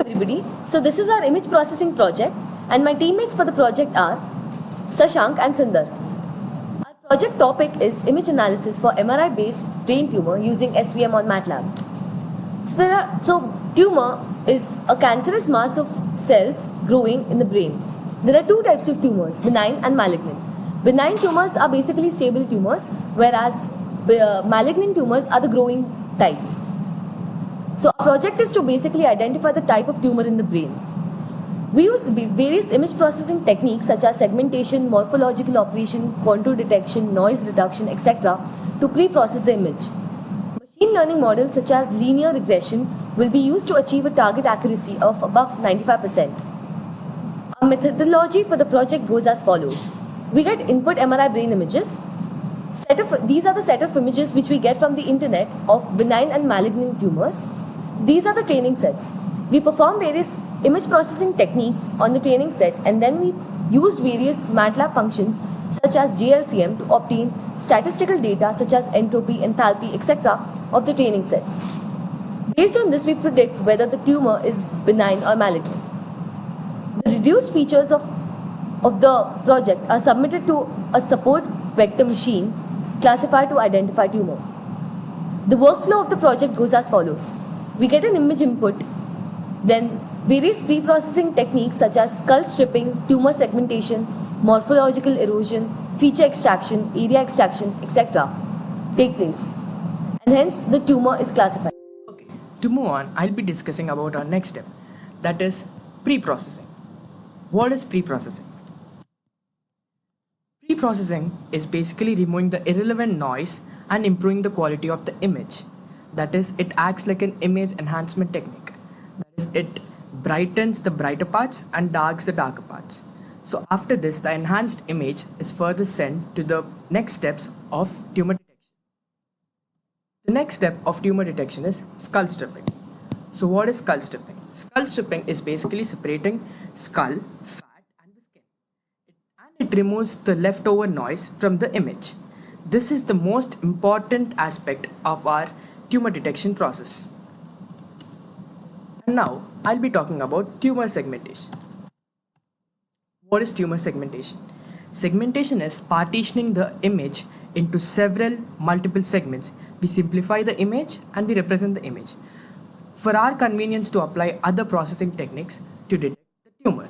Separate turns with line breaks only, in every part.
everybody. So this is our image processing project and my teammates for the project are Sashank and Sundar. Our project topic is image analysis for MRI based brain tumor using SVM on MATLAB. So tumor is a cancerous mass of cells growing in the brain. There are two types of tumors, benign and malignant. Benign tumors are basically stable tumors, whereas malignant tumors are the growing types. So our project is to basically identify the type of tumor in the brain. We use various image processing techniques such as segmentation, morphological operation, contour detection, noise reduction, etc. to pre-process the image. Machine learning models such as linear regression will be used to achieve a target accuracy of above 95%. Our methodology for the project goes as follows. We get input MRI brain images. These are the set of images which we get from the internet of benign and malignant tumors. These are the training sets. We perform various image processing techniques on the training set and then we use various MATLAB functions such as GLCM to obtain statistical data such as entropy, enthalpy, etc. of the training sets. Based on this, we predict whether the tumor is benign or malignant. The reduced features of the project are submitted to a support vector machine classified to identify tumor. The workflow of the project goes as follows. We get an image input, then various pre-processing techniques such as skull stripping, tumor segmentation, morphological erosion, feature extraction, area extraction, etc. take place. And hence the tumor is classified.
Okay, to move on, I'll be discussing about our next step, that is pre-processing. What is pre-processing? Pre-processing is basically removing the irrelevant noise and improving the quality of the image. That is, it acts like an image enhancement technique. That is, it brightens the brighter parts and darks the darker parts. So after this, the enhanced image is further sent to the next steps of tumor detection. The next step of tumor detection is skull stripping. So what is skull stripping? Skull stripping is basically separating skull, fat and the skin. And it removes the leftover noise from the image. This is the most important aspect of our tumor detection process. And now I'll be talking about tumor segmentation. What is tumor segmentation? Segmentation is partitioning the image into several multiple segments. We simplify the image and we represent the image for our convenience to apply other processing techniques to detect the tumor.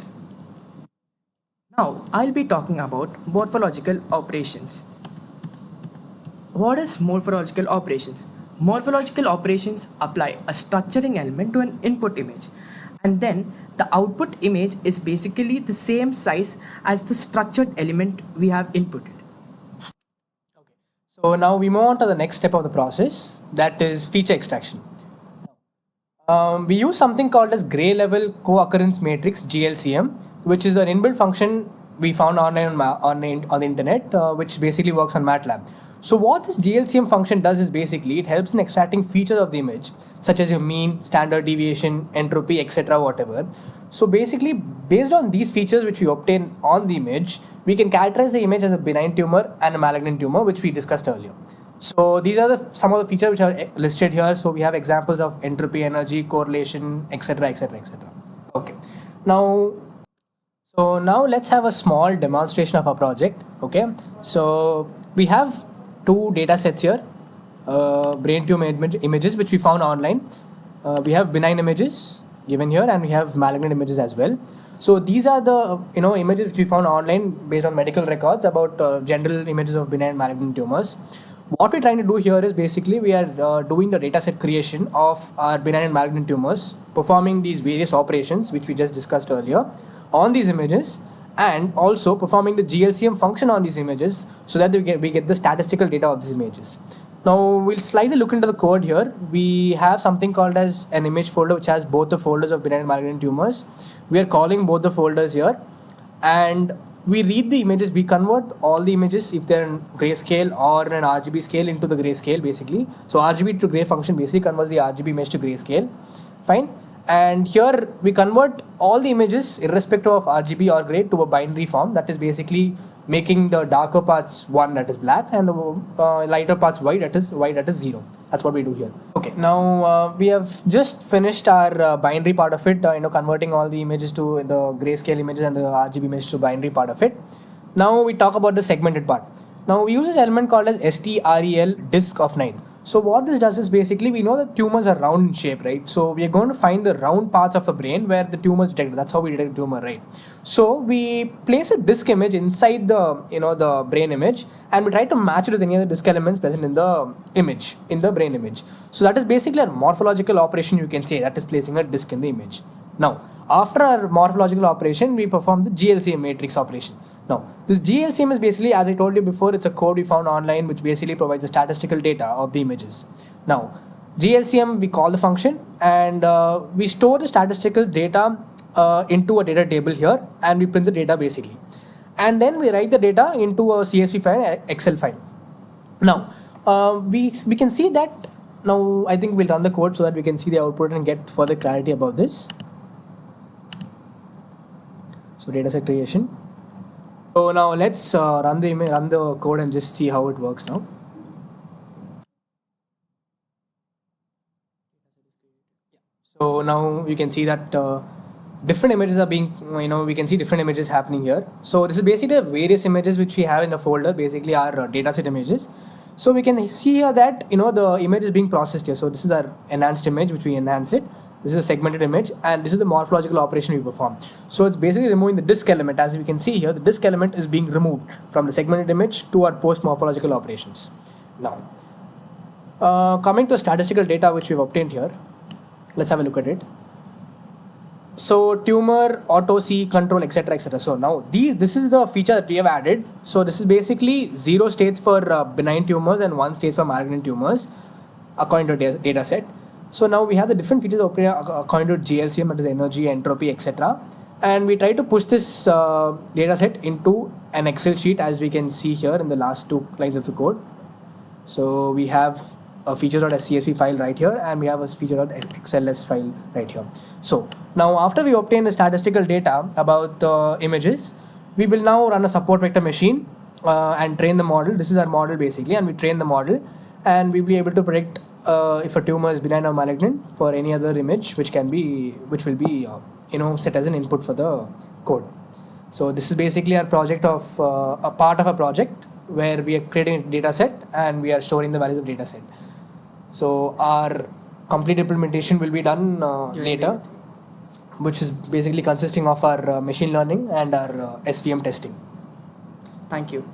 Now I'll be talking about morphological operations. What is morphological operations? Morphological operations apply a structuring element to an input image, and then the output image is basically the same size as the structured element we have inputted.
Okay. So now we move on to the next step of the process, that is feature extraction. We use something called as gray level co-occurrence matrix, GLCM, which is an inbuilt function we found online on the internet, which basically works on MATLAB. So what this GLCM function does is basically it helps in extracting features of the image, such as your mean, standard deviation, entropy, etc. whatever. So basically, based on these features which we obtain on the image, we can characterize the image as a benign tumor and a malignant tumor, which we discussed earlier. So these are some of the features which are listed here. So we have examples of entropy, energy, correlation, etc., etc., etc. Okay. Now let's have a small demonstration of our project. Okay. So we have two data sets here, brain tumor images which we found online. We have benign images given here and we have malignant images as well. So these are the images which we found online based on medical records about general images of benign and malignant tumors. What we're trying to do here is basically we are doing the dataset creation of our benign and malignant tumors, performing these various operations which we just discussed earlier on these images, and also performing the GLCM function on these images so that we get the statistical data of these images. Now we'll slightly look into the code here. We have something called as an image folder which has both the folders of benign and malignant tumors. We are calling both the folders here and we read the images. We convert all the images if they're in grayscale or in an RGB scale into the grayscale basically. So RGB to gray function basically converts the RGB image to grayscale. Fine. And here we convert all the images irrespective of RGB or gray to a binary form, that is basically making the darker parts 1, that is black, and the lighter parts white, that is 0. That's what we do here. Okay, now we have just finished our binary part of it, converting all the images to the grayscale images and the RGB images to binary part of it. Now we talk about the segmented part. Now we use this element called as STREL disk of 9. So what this does is basically, we know that tumors are round in shape, right? So we are going to find the round parts of the brain where the tumor is detected. That's how we detect tumor, right? So we place a disk image inside the the brain image, and we try to match it with any other disk elements present in the image, in the brain image. So that is basically a morphological operation, you can say, that is placing a disk in the image. Now, after our morphological operation, we perform the GLCM matrix operation. Now, this GLCM is basically, as I told you before, it's a code we found online which basically provides the statistical data of the images. Now, GLCM, we call the function, and we store the statistical data into a data table here, and we print the data basically. And then we write the data into a CSV file, Excel file. Now, we can see that. Now, I think we'll run the code so that we can see the output and get further clarity about this. So, dataset creation. So now let's run the code and just see how it works now. So now you can see that different images are being, we can see different images happening here. So this is basically various images which we have in a folder, basically our dataset images. So we can see here that, the image is being processed here. So this is our enhanced image, which we enhance it. This is a segmented image, and this is the morphological operation we perform. So it's basically removing the disk element. As we can see here, the disk element is being removed from the segmented image to our post-morphological operations. Now, coming to statistical data which we've obtained here, let's have a look at it. So tumor, auto C, control, etc., etc. So now this is the feature that we have added. So this is basically 0 states for benign tumors and 1 states for malignant tumors, according to data set. So now we have the different features according to GLCM, that is energy, entropy, etc. And we try to push this data set into an Excel sheet, as we can see here in the last 2 lines of the code. So we have a features.csv file right here, and we have a feature.xls file right here. So now after we obtain the statistical data about the images, we will now run a support vector machine and train the model. This is our model basically, and we train the model, and we'll be able to predict if a tumor is benign or malignant for any other image which will be set as an input for the code. So this is basically our project of a part of a project where we are creating a data set and we are storing the values of data set. So our complete implementation will be done later, which is basically consisting of our machine learning and our SVM testing.
Thank you.